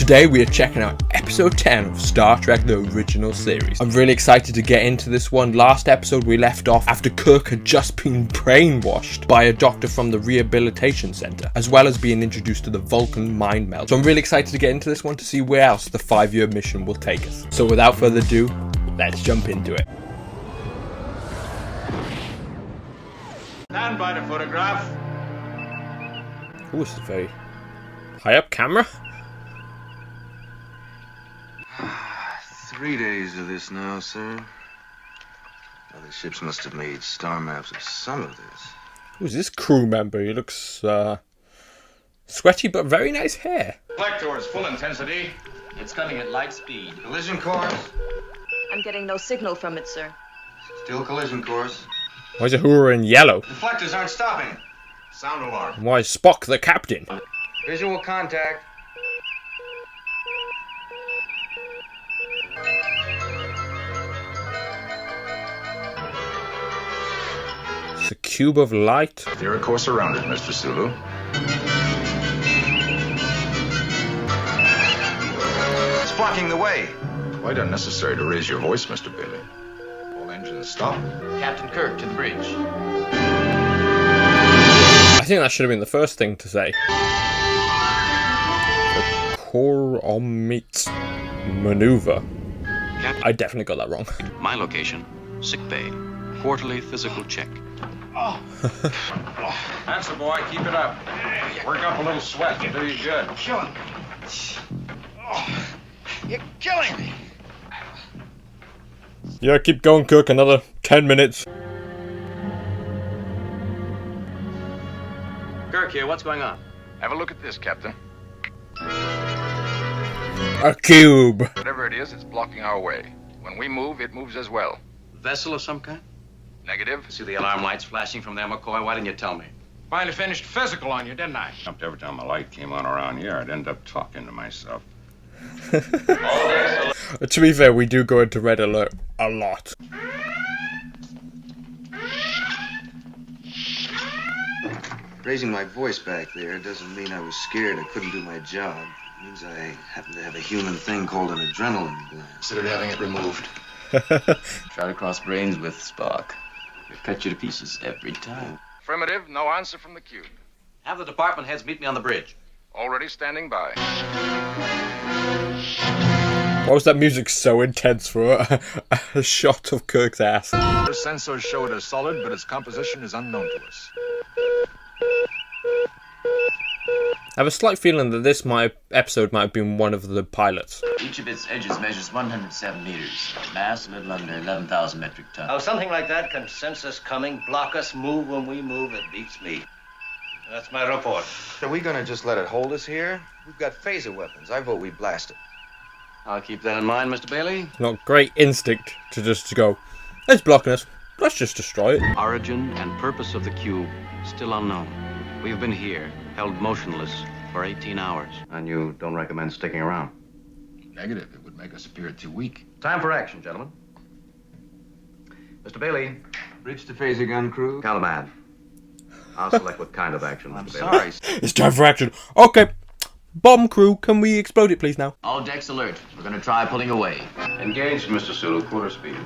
Today we are checking out episode 10 of Star Trek the original series. I'm really excited to get into this one. Last episode we left off after Kirk had just been brainwashed by a doctor from the rehabilitation center, as well as being introduced to the Vulcan mind meld. So I'm really excited to get into this one to see where else the 5-year mission will take us. So without further ado, let's jump into it. Stand by the photograph. Oh, this is a very high up camera. 3 days of this now, sir. Well, the ships must have made star maps of some of this. Who's this crew member? He looks sweaty but very nice hair. Reflect towards full intensity. It's coming at light speed. Collision course. I'm getting no signal from it, sir. Still collision course. Why is Uhura in yellow? Deflectors aren't stopping. Sound alarm. Why is Spock the captain? Visual contact. It's a cube of light. Steer a course around it, Mr. Sulu. It's blocking the way. Quite unnecessary to raise your voice, Mr. Bailey. All engines stop. Captain Kirk to the bridge. I think that should have been the first thing to say. The Corbomite maneuver. I definitely got that wrong. My location, sick bay. Quarterly physical check. That's the boy. Keep it up. Work up a little sweat. Do you good. Killing. You're killing me. Yeah, keep going, Kirk. Another 10 minutes. Kirk here, what's going on? Have a look at this, Captain. A cube. Whatever it is, it's blocking our way. When we move, it moves as well. Vessel of some kind? Negative. See the alarm lights flashing from there, McCoy? Why didn't you tell me? Finally finished physical on you, didn't I? Every time a light came on around here, I'd end up talking to myself. To be fair, we do go into red alert a lot. Raising my voice back there doesn't mean I was scared I couldn't do my job. It means I happen to have a human thing called an adrenaline gland. Considered having it removed. Try to cross brains with Spock. He'll cut you to pieces every time. Affirmative. No answer from the cube. Have the department heads meet me on the bridge. Already standing by. Why was that music so intense for a shot of Kirk's ass? The sensors show it as solid, but its composition is unknown to us. I have a slight feeling that this episode might have been one of the pilots. Each of its edges measures 107 meters. Mass a little under 11,000 metric tons. Oh, something like that can sense us coming, block us, move when we move. It beats me. That's my report. Are we gonna just let it hold us here? We've got phaser weapons. I vote we blast it. I'll keep that in mind, Mr. Bailey. Not great instinct to just go, it's blocking us, let's just destroy it. Origin and purpose of the cube still unknown. We've been here, held motionless for 18 hours. And you don't recommend sticking around? Negative. It would make us appear too weak. Time for action, gentlemen. Mr. Bailey. Bridge to phaser gun crew. Calamad. I'll select what kind of action, Mr. I'm Bailey. sorry. It's time for action. Okay, bomb crew, can we explode it please now? All decks alert. We're going to try pulling away. Engaged, Mr. Sulu. Quarter speed.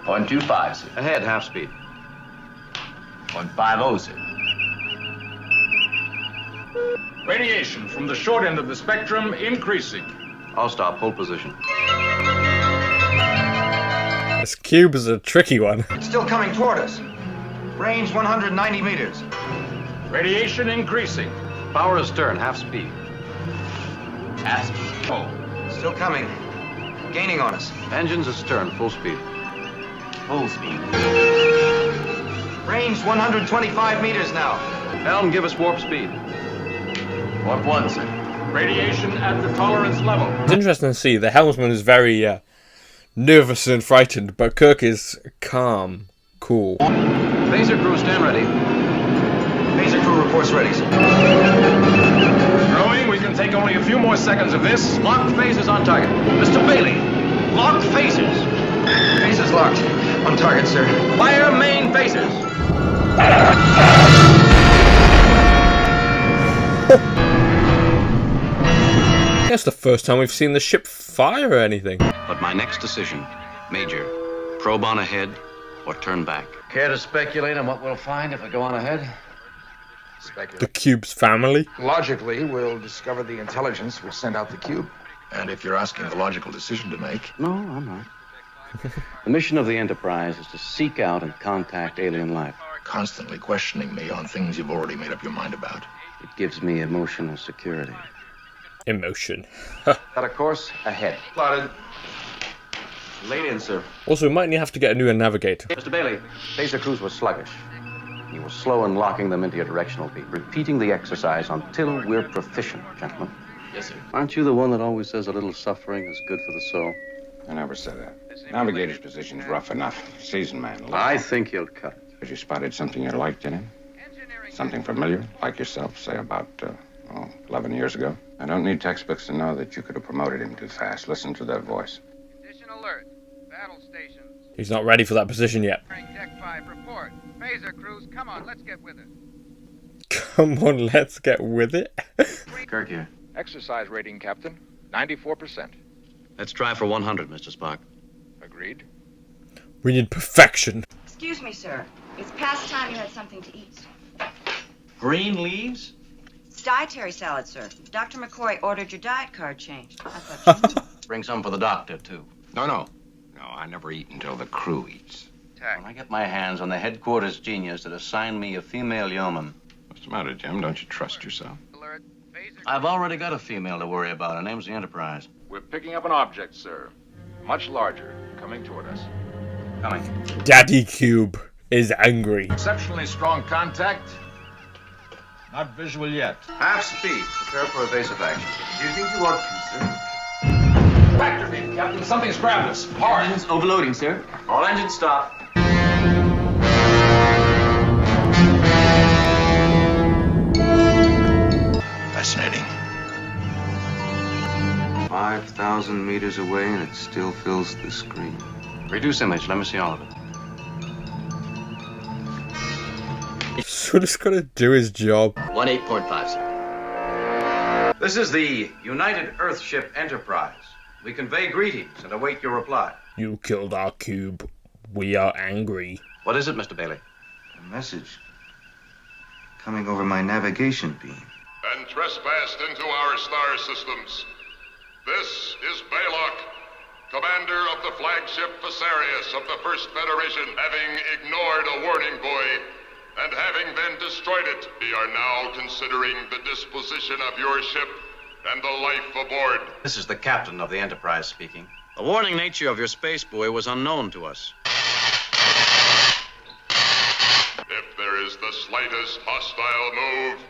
0.25, sir. Ahead, half speed. 0.50, sir. Radiation from the short end of the spectrum increasing. I'll stop. Hold position. This cube is a tricky one. It's still coming toward us. Range 190 meters. Radiation increasing. Power astern, half speed. Half speed. Oh. Still coming. Gaining on us. Engines astern, full speed. Full speed. Range 125 meters now. Helm, give us warp speed. Warp 1, sir. Radiation at the tolerance level. It's interesting to see the helmsman is very nervous and frightened, but Kirk is calm, cool. Phaser crew, stand ready. Phaser crew reports ready, sir. Growing, we can take only a few more seconds of this. Locked phasers on target. Mr. Bailey, locked phasers. Phasers locked. On target, sir. Fire main phasers. That's the first time we've seen the ship fire or anything. But my next decision, Major, probe on ahead or turn back. Care to speculate on what we'll find if we go on ahead? The cube's family. Logically, we'll discover the intelligence which sent out the cube. And if you're asking a logical decision to make... No, I'm not. The mission of the Enterprise is to seek out and contact alien life. Constantly questioning me on things you've already made up your mind about. It gives me emotional security. Emotion. Got a course ahead. Plotted. Laid in, sir. Also, we might have to get a new navigator. Mr. Bailey, phaser crews were sluggish. You were slow in locking them into your directional beat. Repeating the exercise until we're proficient, gentlemen. Yes, sir. Aren't you the one that always says a little suffering is good for the soul? I never said that. Navigator's position's rough enough. Seasoned man. I think you'll cut it. Have you spotted something you liked in him? Something familiar, like yourself, say about, 11 years ago? I don't need textbooks to know that you could have promoted him too fast. Listen to that voice. Condition alert. Battle stations. He's not ready for that position yet. Deck 5 report. Phaser crews, come on, let's get with it. Come on, let's get with it. Kirk here. Exercise rating, Captain. 94%. Let's try for 100, Mr. Spock. Agreed. We need perfection. Excuse me, sir. It's past time you had something to eat. Green leaves? It's dietary salad, sir. Dr. McCoy ordered your diet card changed. I thought you knew. Bring some for the doctor, too. No, I never eat until the crew eats. When I get my hands on the headquarters genius that assigned me a female yeoman. What's the matter, Jim? Don't you trust yourself? Alert. Phaser. I've already got a female to worry about. Her name's the Enterprise. We're picking up an object, sir. Much larger, coming toward us. Coming. Daddy Cube is angry. Exceptionally strong contact. Not visual yet. Half speed. Prepare for evasive action. Do you think you ought to, sir? Tractor beam, Captain. Something's grabbed us. Hard. Engines overloading, sir. All engines stop. Fascinating. 5,000 meters away and it still fills the screen. Reduce image. Let me see all of it. So just gotta do his job. 18.5, sir. This is the United Earthship Enterprise. We convey greetings and await your reply. You killed our cube. We are angry. What is it, Mr. Bailey? A message coming over my navigation beam. And trespassed into our star systems. This is Balok, commander of the flagship Visarius of the First Federation, having ignored a warning buoy and having then destroyed it. We are now considering the disposition of your ship and the life aboard. This is the captain of the Enterprise speaking. The warning nature of your space buoy was unknown to us. If there is the slightest hostile move,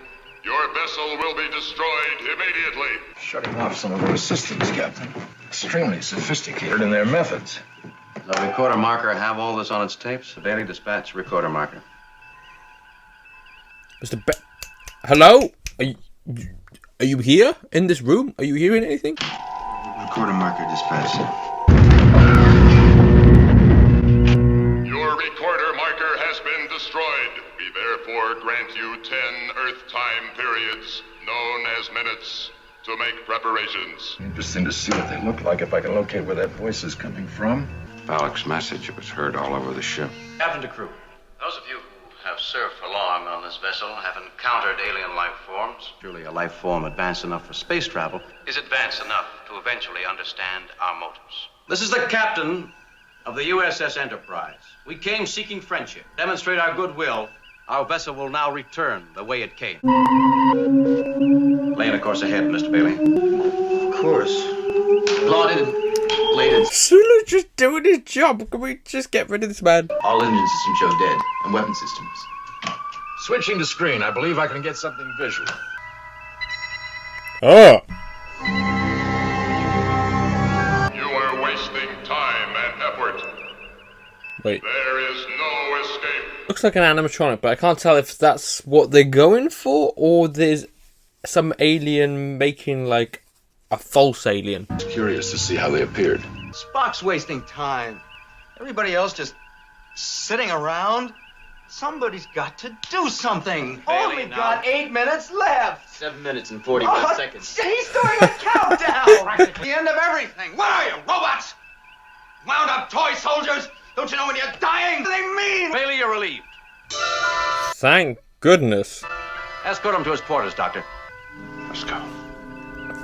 your vessel will be destroyed immediately. Shutting off some of our systems, Captain. Extremely sophisticated in their methods. Does the recorder marker have all this on its tapes? Bailey, dispatch recorder marker. Mr. Hello? Are you here in this room? Are you hearing anything? Recorder marker dispatch. Your recorder marker has been destroyed. We therefore grant you 10 Earth time periods, known as minutes, to make preparations. Interesting to see what they look like if I can locate where that voice is coming from. Balok's message, it was heard all over the ship. Captain to crew. Those of you who have served for long on this vessel have encountered alien life forms. Surely a life form advanced enough for space travel is advanced enough to eventually understand our motives. This is the captain of the USS Enterprise. We came seeking friendship. Demonstrate our goodwill. Our vessel will now return the way it came. Laying a course ahead, Mr. Bailey. Of course. Plotted. Laid in. Sulu's just doing his job. Can we just get rid of this man? All engine systems show dead. And weapon systems. Switching to screen. I believe I can get something visual. Oh. You are wasting time and effort. Wait. There is no escape. Looks like an animatronic, but I can't tell if that's what they're going for or there's some alien making like a false alien. Curious to see how they appeared. Spock's wasting time. Everybody else just sitting around. Somebody's got to do something. Bailey, Only now. got 8 minutes left. 7 minutes and 41 seconds. He's doing a countdown. The end of everything. What are you, robots? Wound up toy soldiers? Don't you know when you're dying? What do they mean? Bailey, you're relieved. Thank goodness. Escort him to his quarters, Doctor. Let's go.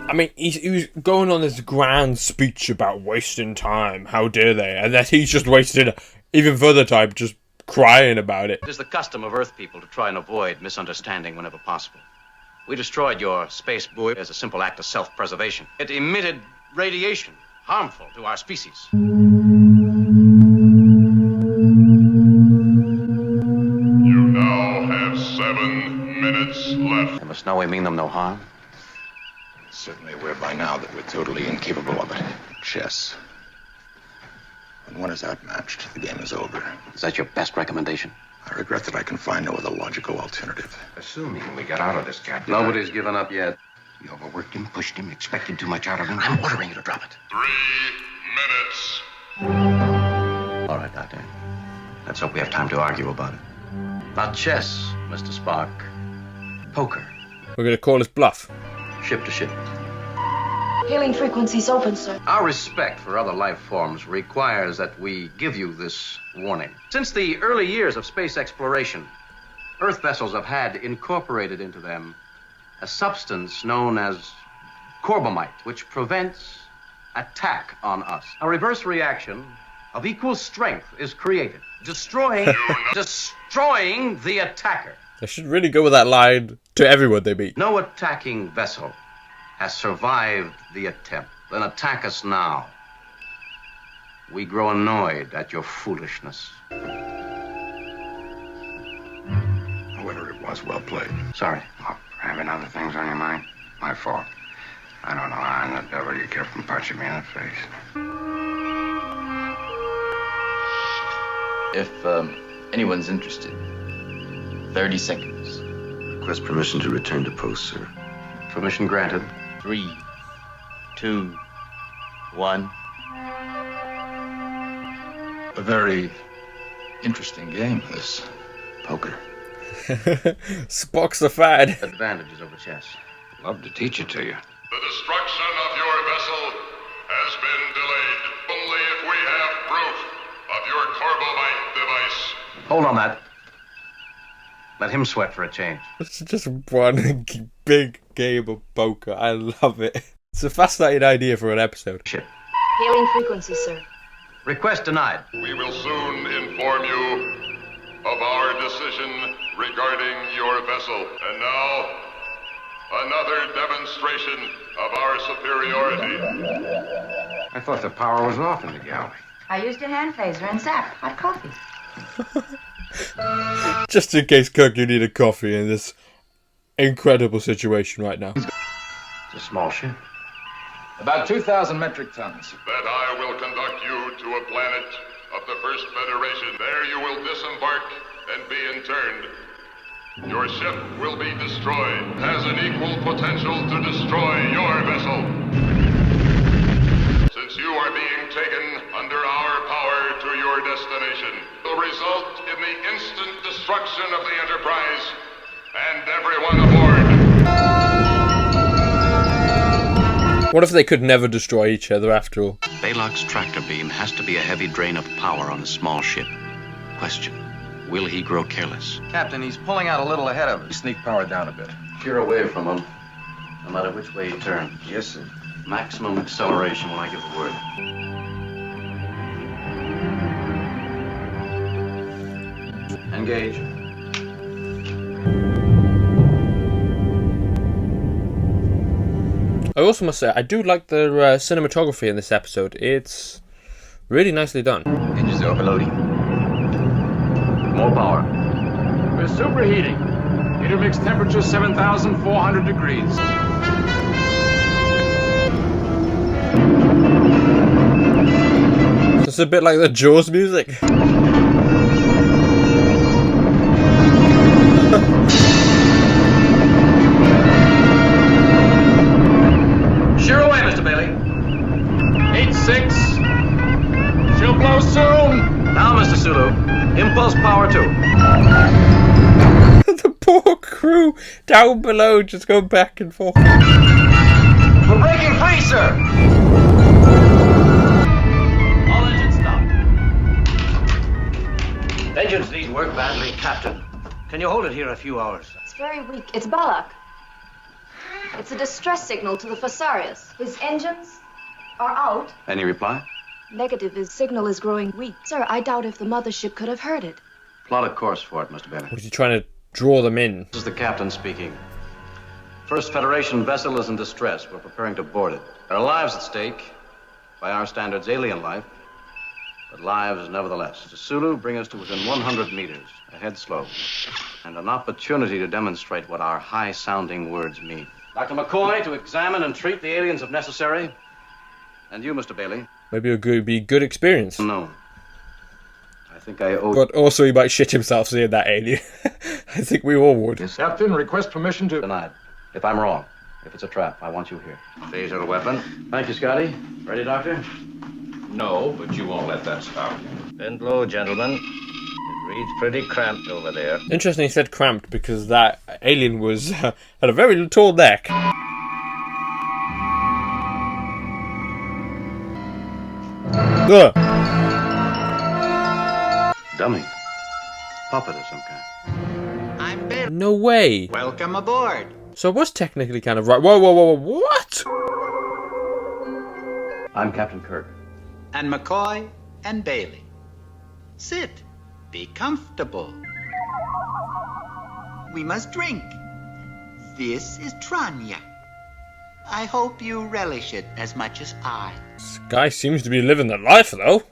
I mean, he was going on this grand speech about wasting time. How dare they? And that he's just wasted even further time just crying about it. It is the custom of Earth people to try and avoid misunderstanding whenever possible. We destroyed your space buoy as a simple act of self-preservation. It emitted radiation harmful to our species. You now have 7 minutes left. They must know we mean them no harm. Certainly aware by now that we're totally incapable of it. Chess. When one is outmatched, the game is over. Is that your best recommendation? I regret that I can find no other logical alternative. Assuming we get out of this, Captain. Nobody's given up yet. You overworked him, pushed him, expected too much out of him. I'm ordering you to drop it. 3 minutes. All right, Doctor. Let's hope we have time to argue about it. Not chess, Mr. Spock. Poker. We're going to call this bluff. Ship to ship. Hailing frequencies open, sir. Our respect for other life forms requires that we give you this warning. Since the early years of space exploration, Earth vessels have had incorporated into them a substance known as Corbomite, which prevents attack on us. A reverse reaction of equal strength is created, destroying the attacker. They should really go with that line to everyone they meet. No attacking vessel has survived the attempt. Then attack us now. We grow annoyed at your foolishness. However, it was well played. Sorry. Oh, for having other things on your mind? My fault. I don't know how in the devil you kept from punching me in the face. If anyone's interested, 30 seconds. Request permission to return to post, sir. Permission granted. 3, 2, 1. A very interesting game, this poker. Spock's a fan. Advantages over chess. Love to teach it to you. The destruction of your vessel has been delayed. Only if we have proof of your Corbomite device. Hold on that. Let him sweat for a change. It's just one big game of poker. I love it. It's a fascinating idea for an episode. Ship. Hailing frequencies, sir. Request denied. We will soon inform you of our decision regarding your vessel. And now, another demonstration of our superiority. I thought the power was off in the galley. I used a hand phaser and zap. Hot coffee. Just in case, Kirk, you need a coffee in this incredible situation right now. It's a small ship. About 2,000 metric tons. That I will conduct you to a planet of the First Federation. There you will disembark and be interned. Your ship will be destroyed. Has an equal potential to destroy your vessel. Since you are being taken under our power to your destination, will result in the instant destruction of the Enterprise and everyone aboard. What if they could never destroy each other after all? Balok's tractor beam has to be a heavy drain of power on a small ship. Question. Will he grow careless? Captain, he's pulling out a little ahead of us. Sneak power down a bit. Sheer away from him, no matter which way he turns. Yes, sir. Maximum acceleration when I give the word. Engage. I also must say, I do like the cinematography in this episode. It's really nicely done. Engines are overloading. More power. We're superheating. Intermix temperature 7,400 degrees. It's a bit like the Jaws music. Sheer away, Mr. Bailey. 8-6. She'll blow soon. Now, Mr. Sulu, impulse power 2. The poor crew down below just go back and forth. We're breaking free, sir! All engines stop. Engines need work badly, Captain. Can you hold it here a few hours? It's very weak. It's Balok. It's a distress signal to the Fosarius. His engines are out. Any reply? Negative. His signal is growing weak. Sir, I doubt if the mothership could have heard it. Plot a course for it, Mr. Bailey. Was he trying to draw them in? This is the captain speaking. First Federation vessel is in distress. We're preparing to board it. There are lives at stake. By our standards, alien life. But lives nevertheless. The Sulu bring us to within 100 meters. Ahead slow. And an opportunity to demonstrate what our high-sounding words mean. Dr. McCoy, to examine and treat the aliens if necessary. And you, Mr. Bailey. Maybe it would be a good experience. No. I think I owe... But also he might shit himself seeing that alien. I think we all would. Yes, Captain, request permission to... Denied. If I'm wrong. If it's a trap, I want you here. Phaser weapon. Thank you, Scotty. Ready, Doctor? No, but you won't let that stop you. Bend low, gentlemen. It reads pretty cramped over there. Interesting he said cramped because that alien was had a very tall neck. Ugh. Dummy. Puppet of some kind. I'm Balok. No way. Welcome aboard. So I was technically kind of right. Whoa, whoa, whoa, whoa, what? I'm Captain Kirk. And McCoy and Bailey. Sit. Be comfortable. We must drink. This is Tranya. I hope you relish it as much as I. This guy seems to be living the life, though.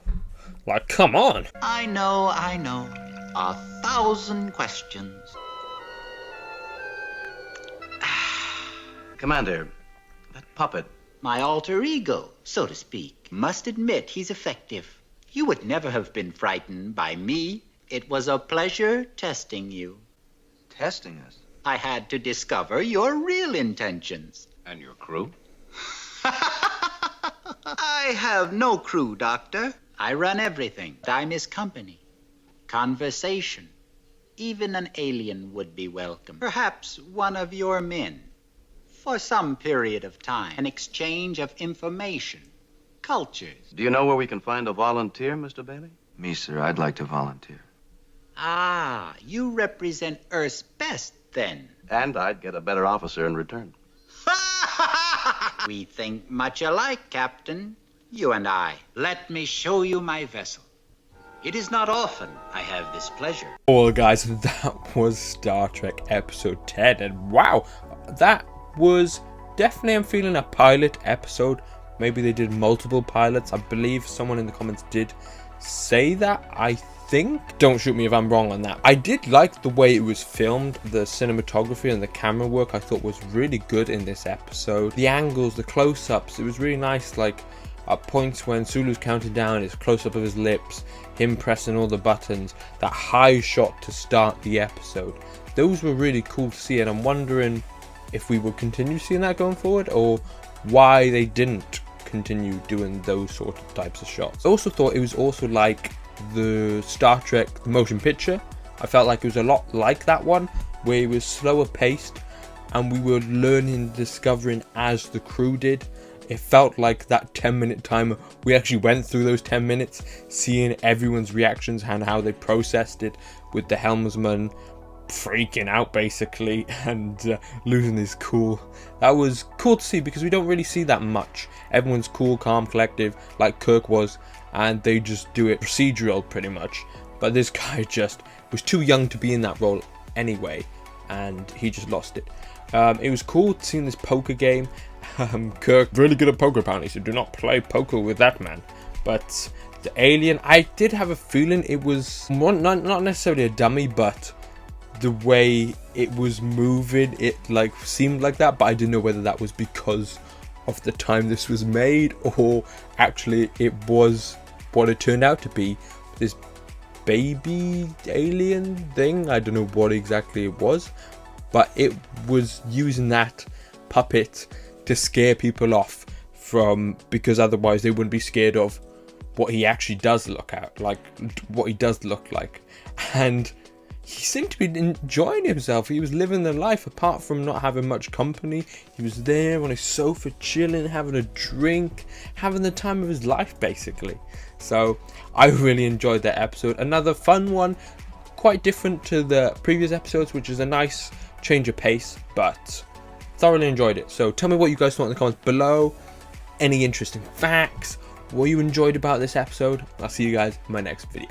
Like, come on. I know. 1,000 questions. Commander, that puppet. My alter ego, so to speak. Must admit he's effective. You would never have been frightened by me. It was a pleasure testing you. Testing us? I had to discover your real intentions. And your crew? I have no crew, Doctor. I run everything. I'm his company. Conversation. Even an alien would be welcome. Perhaps one of your men. For some period of time. An exchange of information. Cultures. Do you know where we can find a volunteer, Mr. Bailey? Me, sir. I'd like to volunteer. Ah, you represent Earth's best, then. And I'd get a better officer in return. We think much alike, Captain. You and I. Let me show you my vessel. It is not often I have this pleasure. Well, guys, that was Star Trek Episode 10. And wow, that was definitely, I'm feeling, a pilot episode. Maybe they did multiple pilots. I believe someone in the comments did say that, I think. Don't shoot me if I'm wrong on that. I did like the way it was filmed. The cinematography and the camera work I thought was really good in this episode. The angles, the close-ups, it was really nice. Like at points when Sulu's counting down, it's close-up of his lips, him pressing all the buttons, that high shot to start the episode. Those were really cool to see, and I'm wondering if we will continue seeing that going forward, or why they didn't continue doing those sort of types of shots. I also thought it was also like the Star Trek motion picture. I felt like it was a lot like that one, where it was slower paced and we were learning, discovering as the crew did. It felt like that 10-minute timer, we actually went through those 10 minutes, seeing everyone's reactions and how they processed it, with the helmsman freaking out basically and losing his cool. That was cool to see because we don't really see that much. Everyone's cool, calm, collective like Kirk was, and they just do it procedural pretty much. But this guy just was too young to be in that role anyway, and he just lost it. It was cool seeing this poker game. Kirk, really good at poker apparently, so do not play poker with that man. But the alien, I did have a feeling it was not necessarily a dummy, but the way it was moving, it like seemed like that, but I didn't know whether that was because of the time this was made, or actually it was what it turned out to be, this baby alien thing. I don't know what exactly it was, but it was using that puppet to scare people off from, because otherwise they wouldn't be scared of what he actually does look like, and he seemed to be enjoying himself. He was living the life apart from not having much company. He was there on his sofa chilling, having a drink, having the time of his life basically. So I really enjoyed that episode. Another fun one, quite different to the previous episodes, which is a nice change of pace, but thoroughly enjoyed it. So tell me what you guys thought in the comments below. Any interesting facts, what you enjoyed about this episode. I'll see you guys in my next video.